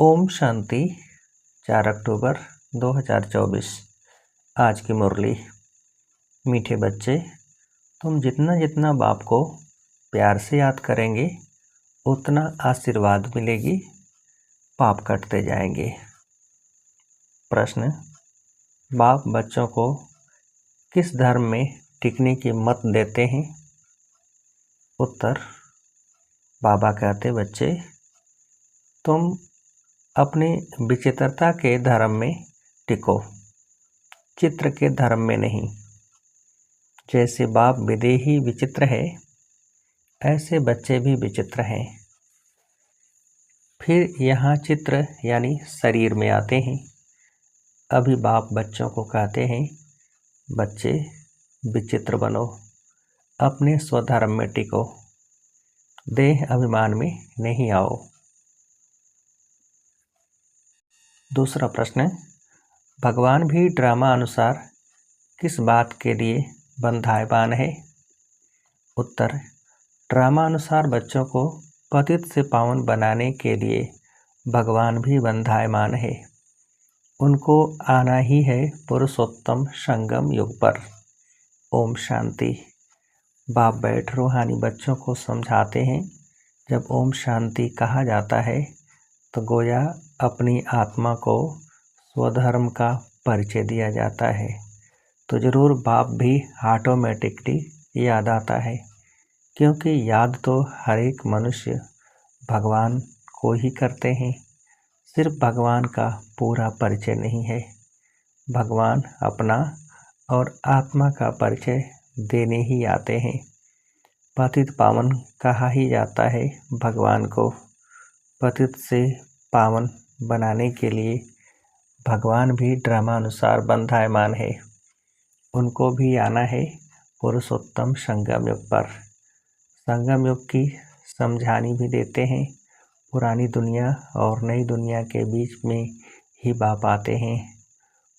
ओम शांति। 4 अक्टूबर 2024। आज की मुरली। मीठे बच्चे, तुम जितना जितना बाप को प्यार से याद करेंगे उतना आशीर्वाद मिलेगी, पाप कटते जाएंगे। प्रश्न: बाप बच्चों को किस धर्म में टिकने की मत देते हैं? उत्तर: बाबा कहते, बच्चे तुम अपने विचित्रता के धर्म में टिको, चित्र के धर्म में नहीं। जैसे बाप विदेही विचित्र है, ऐसे बच्चे भी विचित्र हैं। फिर यहाँ चित्र यानी शरीर में आते हैं। अभी बाप बच्चों को कहते हैं, बच्चे विचित्र बनो, अपने स्वधर्म में टिको, देह अभिमान में नहीं आओ। दूसरा प्रश्न: भगवान भी ड्रामा अनुसार किस बात के लिए बंधायमान है? उत्तर: ड्रामा अनुसार बच्चों को पतित से पावन बनाने के लिए भगवान भी बंधायमान है। उनको आना ही है पुरुषोत्तम संगम युग पर। ओम शांति। बाप बैठ रूहानी बच्चों को समझाते हैं, जब ओम शांति कहा जाता है तो गोया अपनी आत्मा को स्वधर्म का परिचय दिया जाता है। तो ज़रूर बाप भी ऑटोमेटिकली याद आता है, क्योंकि याद तो हर एक मनुष्य भगवान को ही करते हैं। सिर्फ भगवान का पूरा परिचय नहीं है, भगवान अपना और आत्मा का परिचय देने ही आते हैं। पतित पावन कहा ही जाता है भगवान को। पतित से पावन बनाने के लिए भगवान भी ड्रामानुसार बंधायमान है। उनको भी आना है पुरुषोत्तम संगम युग पर। संगम युग की समझानी भी देते हैं। पुरानी दुनिया और नई दुनिया के बीच में ही बाप आते हैं।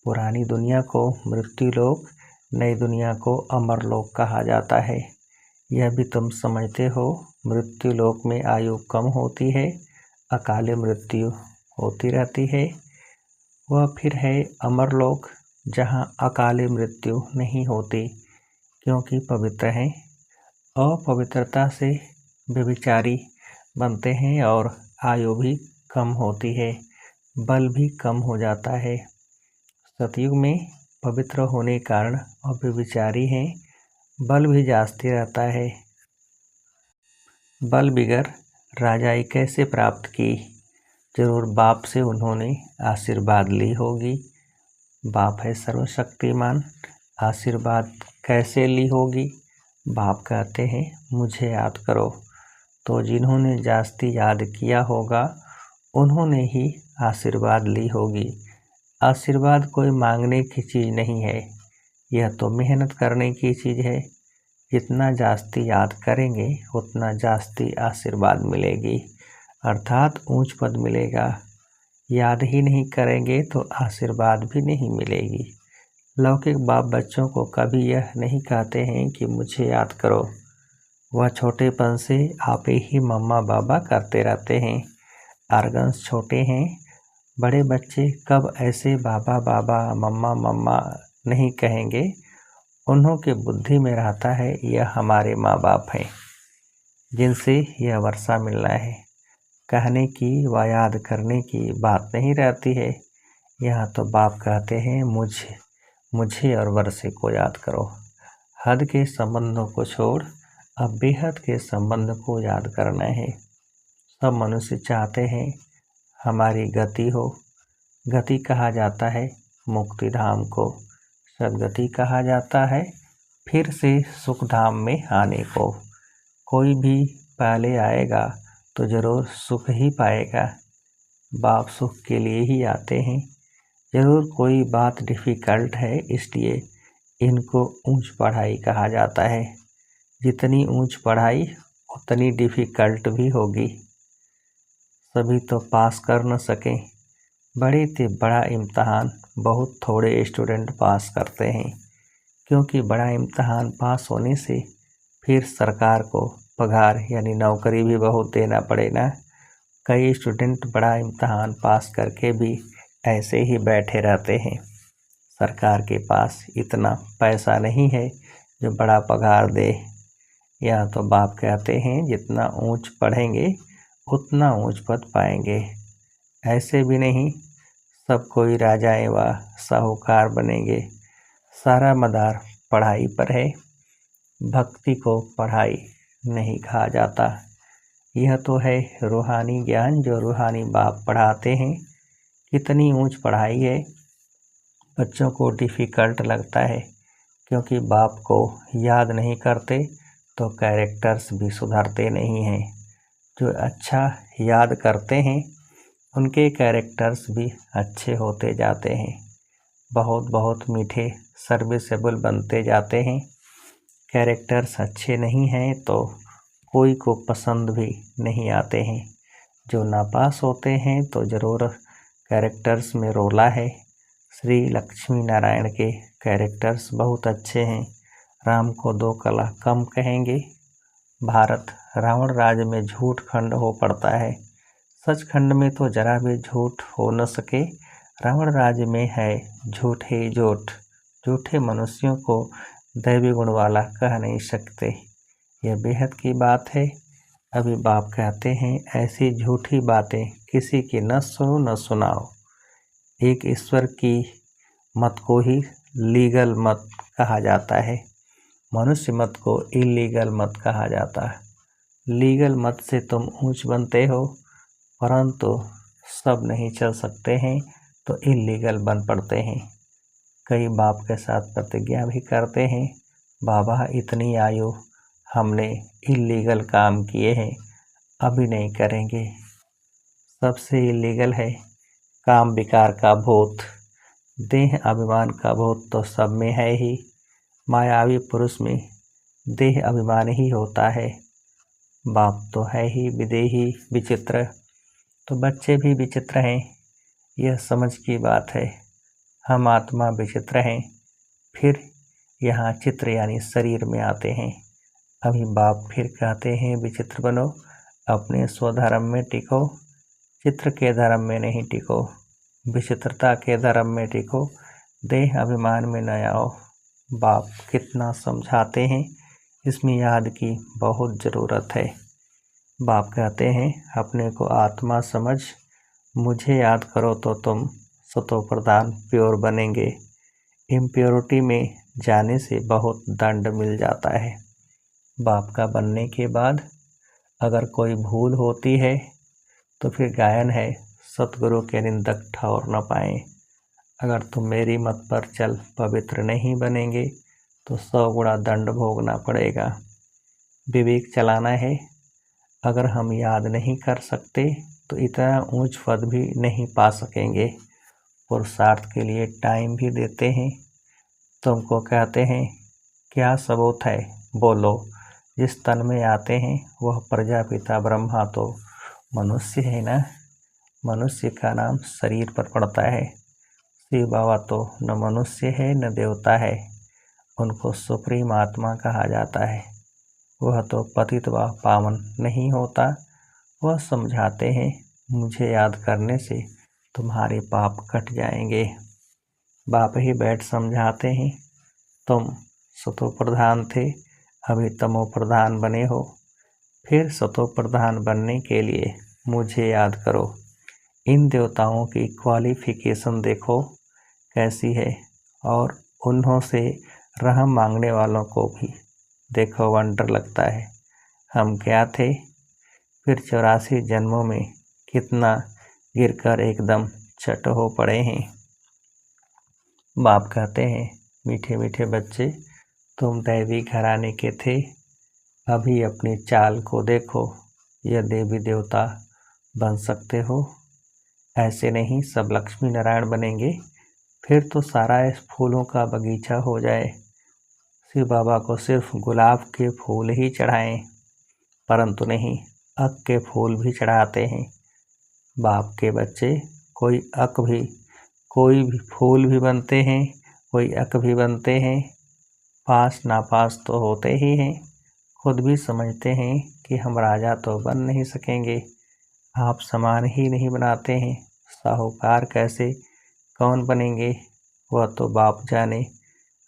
पुरानी दुनिया को मृत्यु लोक, नई दुनिया को अमर लोक कहा जाता है। यह भी तुम समझते हो। मृत्यु लोक में आयु कम होती है, अकाले मृत्यु होती रहती है। वह फिर है अमर लोक, जहाँ अकाले मृत्यु नहीं होती, क्योंकि पवित्र हैं। अपवित्रता से व्यभिचारी बनते हैं और आयु भी कम होती है, बल भी कम हो जाता है। सतयुग में पवित्र होने कारण अव्यभिचारी हैं, बल भी जास्ती रहता है। बल बिगर राजाई कैसे प्राप्त की? जरूर बाप से उन्होंने आशीर्वाद ली होगी। बाप है सर्वशक्तिमान, आशीर्वाद कैसे ली होगी? बाप कहते हैं, मुझे याद करो। तो जिन्होंने जास्ती याद किया होगा उन्होंने ही आशीर्वाद ली होगी। आशीर्वाद कोई मांगने की चीज़ नहीं है, यह तो मेहनत करने की चीज़ है। जितना जास्ती याद करेंगे उतना जास्ती आशीर्वाद मिलेगी, अर्थात ऊंच पद मिलेगा। याद ही नहीं करेंगे तो आशीर्वाद भी नहीं मिलेगी। लौकिक बाप बच्चों को कभी यह नहीं कहते हैं कि मुझे याद करो। वह छोटेपन से आप ही मम्मा बाबा करते रहते हैं। आर्गन्स छोटे हैं। बड़े बच्चे कब ऐसे बाबा बाबा मम्मा मम्मा नहीं कहेंगे। उन्हों के बुद्धि में रहता है यह हमारे माँ बाप हैं, जिनसे यह वर्षा मिलना है। कहने की व याद करने की बात नहीं रहती है। यहाँ तो बाप कहते हैं, मुझे और वर्षे को याद करो। हद के संबंधों को छोड़ अब बेहद के संबंध को याद करना है। सब मनुष्य चाहते हैं हमारी गति हो। गति कहा जाता है मुक्ति धाम को, सदगति कहा जाता है फिर से सुख धाम में आने को। कोई भी पहले आएगा तो ज़रूर सुख ही पाएगा। बाप सुख के लिए ही आते हैं। ज़रूर कोई बात डिफ़िकल्ट है, इसलिए इनको ऊंच पढ़ाई कहा जाता है। जितनी ऊंच पढ़ाई उतनी डिफ़िकल्ट भी होगी। सभी तो पास कर न सकें। बड़े से बड़ा इम्तहान बहुत थोड़े स्टूडेंट पास करते हैं, क्योंकि बड़ा इम्तहान पास होने से फिर सरकार को पगार यानी नौकरी भी बहुत देना पड़े ना। कई स्टूडेंट बड़ा इम्तहान पास करके भी ऐसे ही बैठे रहते हैं। सरकार के पास इतना पैसा नहीं है जो बड़ा पगार दे। यहाँ तो बाप कहते हैं जितना ऊंच पढ़ेंगे उतना ऊंच पद पाएंगे। ऐसे भी नहीं सब कोई राजाएं व साहूकार बनेंगे। सारा मदार पढ़ाई पर है। भक्ति को पढ़ाई नहीं कहा जाता। यह तो है रूहानी ज्ञान जो रूहानी बाप पढ़ाते हैं। कितनी ऊंच पढ़ाई है। बच्चों को डिफ़िकल्ट लगता है क्योंकि बाप को याद नहीं करते तो कैरेक्टर्स भी सुधरते नहीं हैं। जो अच्छा याद करते हैं उनके कैरेक्टर्स भी अच्छे होते जाते हैं। बहुत बहुत मीठे सर्विसेबल बनते जाते हैं। कैरेक्टर्स अच्छे नहीं हैं तो कोई को पसंद भी नहीं आते हैं। जो नापास होते हैं तो ज़रूर कैरेक्टर्स में रोला है। श्री लक्ष्मी नारायण के कैरेक्टर्स बहुत अच्छे हैं। राम को 2 कला कम कहेंगे। भारत रावण राज में झूठ खंड हो पड़ता है। सच खंड में तो जरा भी झूठ हो न सके। रावण राज में है झूठ ही झूठ। झूठे मनुष्यों को दैवी गुण वाला कह नहीं सकते। यह बेहद की बात है। अभी बाप कहते हैं ऐसी झूठी बातें किसी की न सुनो न सुनाओ। एक ईश्वर की मत को ही लीगल मत कहा जाता है। मनुष्य मत को इलीगल मत कहा जाता है। लीगल मत से तुम ऊंच बनते हो परंतु सब नहीं चल सकते हैं तो इलीगल बन पड़ते हैं। कई बाप के साथ प्रतिज्ञा भी करते हैं बाबा इतनी आयु हमने इलीगल काम किए हैं अभी नहीं करेंगे। सबसे इलीगल है काम विकार का भूत। देह अभिमान का भूत तो सब में है ही। मायावी पुरुष में देह अभिमान ही होता है। बाप तो है ही विदेही विचित्र तो बच्चे भी विचित्र हैं। यह समझ की बात है। हम आत्मा विचित्र हैं फिर यहाँ चित्र यानी शरीर में आते हैं। अभी बाप फिर कहते हैं विचित्र बनो अपने स्वधर्म में टिको। चित्र के धर्म में नहीं टिको। विचित्रता के धर्म में टिको। देह अभिमान में न आओ। बाप कितना समझाते हैं इसमें याद की बहुत ज़रूरत है। बाप कहते हैं अपने को आत्मा समझ मुझे याद करो तो तुम सतो प्रधान प्योर बनेंगे। इम्प्योरिटी में जाने से बहुत दंड मिल जाता है। बाप का बनने के बाद अगर कोई भूल होती है तो फिर गायन है सतगुरु के निंदक ठौर न पाएं। अगर तुम मेरी मत पर चल पवित्र नहीं बनेंगे तो 100 गुणा दंड भोगना पड़ेगा। विवेक चलाना है। अगर हम याद नहीं कर सकते तो इतना ऊंच पद भी नहीं पा सकेंगे। पुरुषार्थ के लिए टाइम भी देते हैं। तुमको कहते हैं क्या सबूत है बोलो। जिस तन में आते हैं वह प्रजापिता ब्रह्मा तो मनुष्य है ना। मनुष्य का नाम शरीर पर पड़ता है। शिव बाबा तो न मनुष्य है न देवता है। उनको सुप्रीम आत्मा कहा जाता है। वह तो पतित व पावन नहीं होता। वह समझाते हैं मुझे याद करने से तुम्हारे पाप कट जाएंगे। बाप ही बैठ समझाते हैं तुम सतो प्रधान थे अभी तमो प्रधान बने हो। फिर सतो प्रधान बनने के लिए मुझे याद करो। इन देवताओं की क्वालिफिकेशन देखो कैसी है और उन्हों से रहम मांगने वालों को भी देखो वंडर लगता है। हम क्या थे फिर 84 जन्मों में कितना गिरकर एकदम चट हो पड़े हैं। बाप कहते हैं मीठे मीठे बच्चे तुम दैवी घराने के थे अभी अपनी चाल को देखो। यह देवी देवता बन सकते हो। ऐसे नहीं सब लक्ष्मी नारायण बनेंगे फिर तो सारा इस फूलों का बगीचा हो जाए। शिव बाबा को सिर्फ गुलाब के फूल ही चढ़ाएं परंतु नहीं अक के फूल भी चढ़ाते हैं। बाप के बच्चे कोई भी फूल भी बनते हैं कोई अक भी बनते हैं। पास नापास तो होते ही हैं। खुद भी समझते हैं कि हम राजा तो बन नहीं सकेंगे। आप सामान ही नहीं बनाते हैं, साहूकार कैसे कौन बनेंगे वह तो बाप जाने।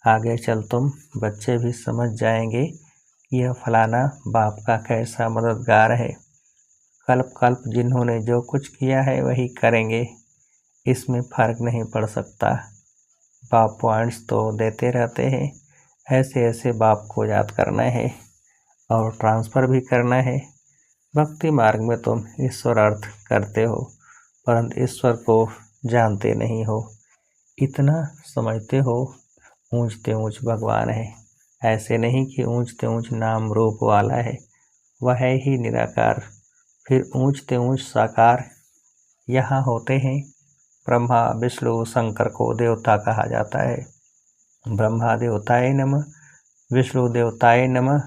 आगे चल तुम बच्चे भी समझ जाएंगे कि यह फलाना बाप का कैसा मददगार है। कल्प कल्प जिन्होंने जो कुछ किया है वही करेंगे, इसमें फर्क नहीं पड़ सकता। बाप पॉइंट्स तो देते रहते हैं, ऐसे ऐसे बाप को याद करना है और ट्रांसफ़र भी करना है। भक्ति मार्ग में तुम ईश्वर अर्थ करते हो, परंतु ईश्वर को जानते नहीं हो। इतना समझते हो ऊंचते ऊंच भगवान है, ऐसे नहीं कि ऊंचते ऊंच नाम रूप वाला है, वह है ही निराकार। फिर ऊंचते ऊंच साकार यहाँ होते हैं। ब्रह्मा विष्णु शंकर को देवता कहा जाता है। ब्रह्मा देवताय नमः, विष्णु देवताय नमः,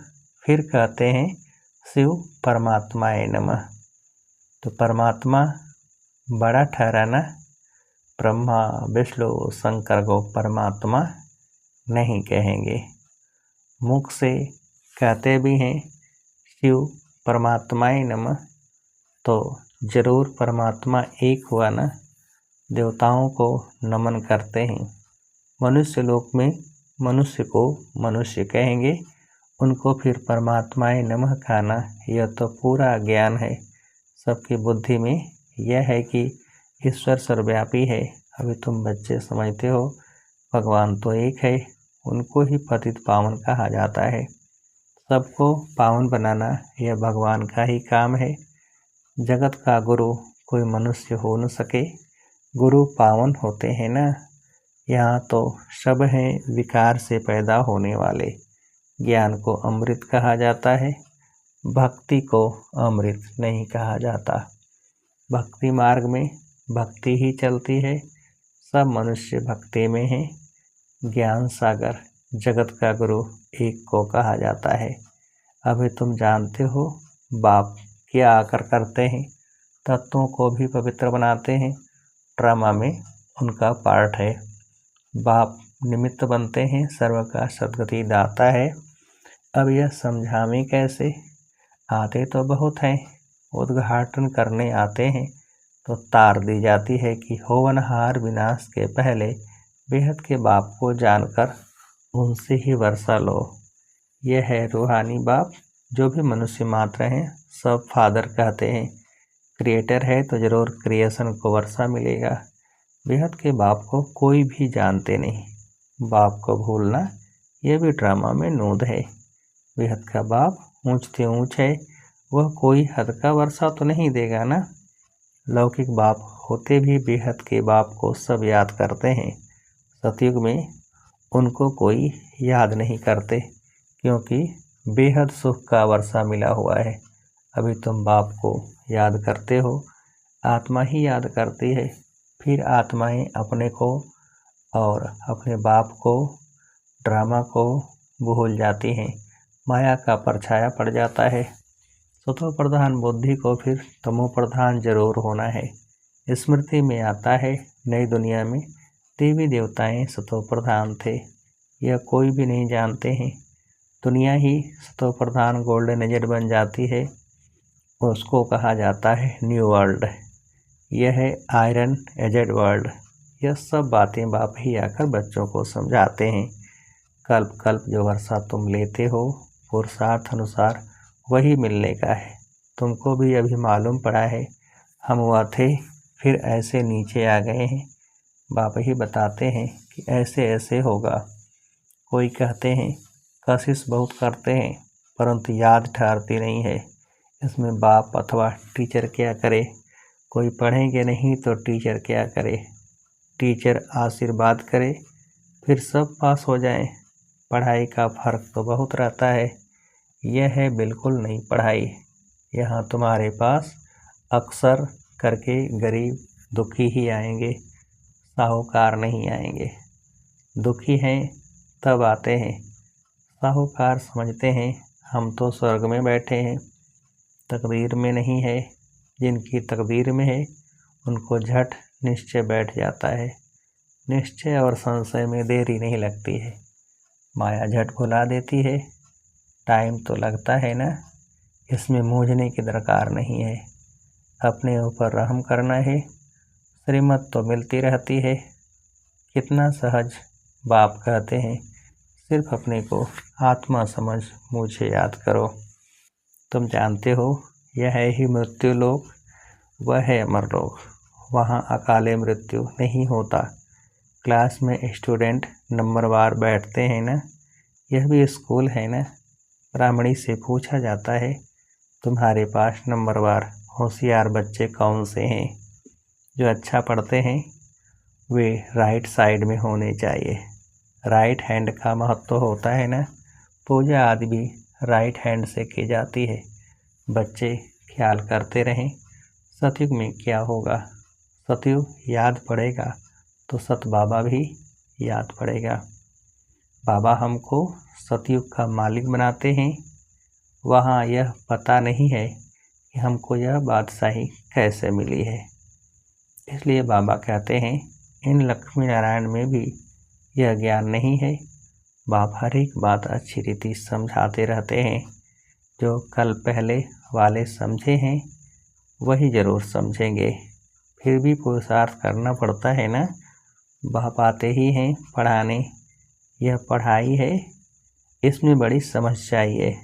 फिर कहते हैं शिव परमात्माय नमः। तो परमात्मा बड़ा ठहरा ना, ब्रह्मा विष्णु शंकर को परमात्मा नहीं कहेंगे। मुख से कहते भी हैं शिव परमात्माय नमः, तो जरूर परमात्मा एक हुआ ना। देवताओं को नमन करते हैं। मनुष्य लोक में मनुष्य को मनुष्य कहेंगे, उनको फिर परमात्माए नमः कहना, यह तो पूरा ज्ञान है। सबकी बुद्धि में यह है कि ईश्वर सर्वव्यापी है। अभी तुम बच्चे समझते हो भगवान तो एक है, उनको ही पतित पावन कहा जाता है। सबको पावन बनाना यह भगवान का ही काम है। जगत का गुरु कोई मनुष्य हो न सके, गुरु पावन होते हैं ना। यहाँ तो सब हैं विकार से पैदा होने वाले। ज्ञान को अमृत कहा जाता है, भक्ति को अमृत नहीं कहा जाता। भक्ति मार्ग में भक्ति ही चलती है, सब मनुष्य भक्ति में हैं। ज्ञान सागर जगत का गुरु एक को कहा जाता है। अभी तुम जानते हो बाप क्या आकर करते हैं, तत्वों को भी पवित्र बनाते हैं। ड्रामा में उनका पार्ट है। बाप निमित्त बनते हैं, सर्व का सद्गति दाता है। अब यह समझावें कैसे, आते तो बहुत हैं, उद्घाटन करने आते हैं तो तार दी जाती है कि होवनहार विनाश के पहले बेहद के बाप को जानकर उनसे ही वर्षा लो। यह है रूहानी बाप। जो भी मनुष्य मात्र हैं सब फादर कहते हैं। क्रिएटर है तो जरूर क्रिएशन को वर्षा मिलेगा। बेहद के बाप को कोई भी जानते नहीं। बाप को भूलना यह भी ड्रामा में नूद है। बेहद का बाप ऊंचते ऊंच है, वह कोई हद का वर्षा तो नहीं देगा ना। लौकिक बाप होते भी बेहद के बाप को सब याद करते हैं। सतयुग में उनको कोई याद नहीं करते, क्योंकि बेहद सुख का वर्षा मिला हुआ है। अभी तुम बाप को याद करते हो, आत्मा ही याद करती है। फिर आत्माएं अपने को और अपने बाप को, ड्रामा को भूल जाती हैं। माया का परछाया पड़ जाता है। सतो प्रधान बुद्धि को फिर तमो प्रधान जरूर होना है। स्मृति में आता है नई दुनिया में देवी देवताएं सतो प्रधान थे, यह कोई भी नहीं जानते हैं। दुनिया ही सतो प्रधान गोल्डन एजेड बन जाती है, उसको कहा जाता है न्यू वर्ल्ड। यह है आयरन एजेड वर्ल्ड। यह सब बातें बाप ही आकर बच्चों को समझाते हैं। कल्प कल्प जो वर्षा तुम लेते हो पुरुषार्थ अनुसार वही मिलने का है। तुमको भी अभी मालूम पड़ा है, हम वह थे फिर ऐसे नीचे आ गए हैं। बाप ही बताते हैं कि ऐसे ऐसे होगा। कोई कहते हैं कोशिश बहुत करते हैं परंतु याद ठहरती नहीं है। इसमें बाप अथवा टीचर क्या करे। कोई पढ़ेंगे नहीं तो टीचर क्या करे। टीचर आशीर्वाद करे फिर सब पास हो जाएं। पढ़ाई का फर्क तो बहुत रहता है। यह है बिल्कुल नहीं पढ़ाई। यहाँ तुम्हारे पास अक्सर करके गरीब दुखी ही आएंगे, साहूकार नहीं आएंगे। दुखी हैं तब आते हैं, साहूकार समझते हैं हम तो स्वर्ग में बैठे हैं, तकदीर में नहीं है। जिनकी तकदीर में है उनको झट निश्चय बैठ जाता है। निश्चय और संशय में देरी नहीं लगती है, माया झट भुला देती है। टाइम तो लगता है ना, इसमें मूझने की दरकार नहीं है। अपने ऊपर रहम करना है, श्रीमत तो मिलती रहती है। कितना सहज बाप कहते हैं, सिर्फ अपने को आत्मा समझ मुझे याद करो। तुम जानते हो यह है ही मृत्यु लोक, वह है अमर लोक, वहाँ अकाले मृत्यु नहीं होता। क्लास में स्टूडेंट नंबरवार बैठते हैं ना, यह भी स्कूल है ना। ब्राह्मणी से पूछा जाता है, तुम्हारे पास नंबरवार होशियार बच्चे कौन से हैं? जो अच्छा पढ़ते हैं वे राइट साइड में होने चाहिए। राइट हैंड का महत्व होता है ना, पूजा आदि भी राइट हैंड से की जाती है। बच्चे ख्याल करते रहें, सतयुग में क्या होगा। सतयुग याद पड़ेगा तो सत बाबा भी याद पड़ेगा। बाबा हमको सतयुग का मालिक बनाते हैं। वहाँ यह पता नहीं है कि हमको यह बादशाही कैसे मिली है। इसलिए बाबा कहते हैं इन लक्ष्मी नारायण में भी यह ज्ञान नहीं है। बाप हर एक बात अच्छी रीति समझाते रहते हैं। जो कल पहले वाले समझे हैं वही ज़रूर समझेंगे। फिर भी पुरुषार्थ करना पड़ता है ना। बाप आते ही हैं पढ़ाने। यह पढ़ाई है, इसमें बड़ी समझ चाहिए।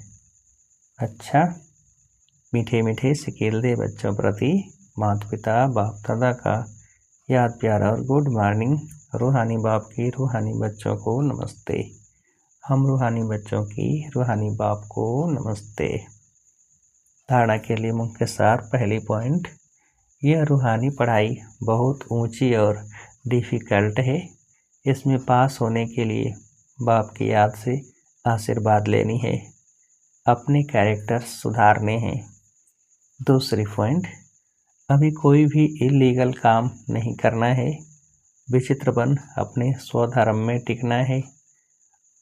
अच्छा, मीठे मीठे सिकेल दे बच्चों प्रति माता पिता बाप दादा का याद प्यार और गुड मॉर्निंग। रूहानी बाप की रूहानी बच्चों को नमस्ते। हम रूहानी बच्चों की रूहानी बाप को नमस्ते। धारणा के लिए मुख्य सार। पहली पॉइंट, यह रूहानी पढ़ाई बहुत ऊंची और डिफ़िकल्ट है। इसमें पास होने के लिए बाप की याद से आशीर्वाद लेनी है, अपने कैरेक्टर सुधारने हैं। दूसरी पॉइंट, अभी कोई भी इलीगल काम नहीं करना है। विचित्र बन अपने स्वधर्म में टिकना है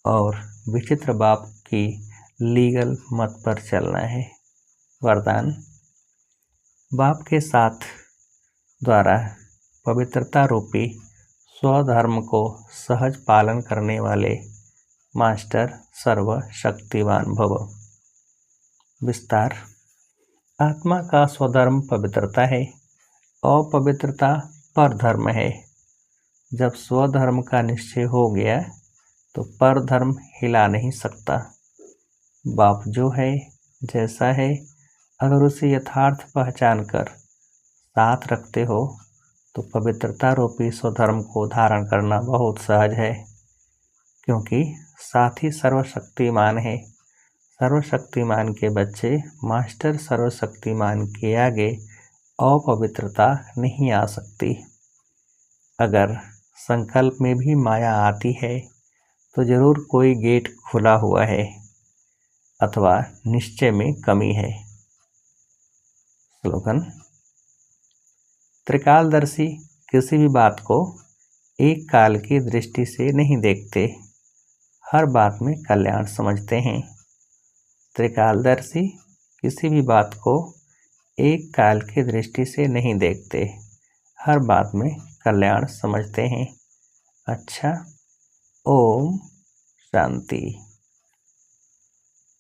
और विचित्र बाप की लीगल मत पर चलना है। वरदान, बाप के साथ द्वारा पवित्रता रूपी स्वधर्म को सहज पालन करने वाले मास्टर सर्वशक्तिवान भव। विस्तार, आत्मा का स्वधर्म पवित्रता है, अपवित्रता परधर्म है। जब स्वधर्म का निश्चय हो गया तो परधर्म हिला नहीं सकता। बाप जो है जैसा है, अगर उसे यथार्थ पहचान कर साथ रखते हो तो पवित्रता रूपी स्वधर्म को धारण करना बहुत सहज है, क्योंकि साथी सर्वशक्तिमान है। सर्वशक्तिमान के बच्चे मास्टर सर्वशक्तिमान के आगे अपवित्रता नहीं आ सकती। अगर संकल्प में भी माया आती है तो जरूर कोई गेट खुला हुआ है अथवा निश्चय में कमी है। स्लोगन, त्रिकालदर्शी किसी भी बात को एक काल की दृष्टि से नहीं देखते, हर बात में कल्याण समझते हैं। त्रिकालदर्शी किसी भी बात को एक काल की दृष्टि से नहीं देखते, हर बात में कल्याण समझते हैं। अच्छा, ओम शांति।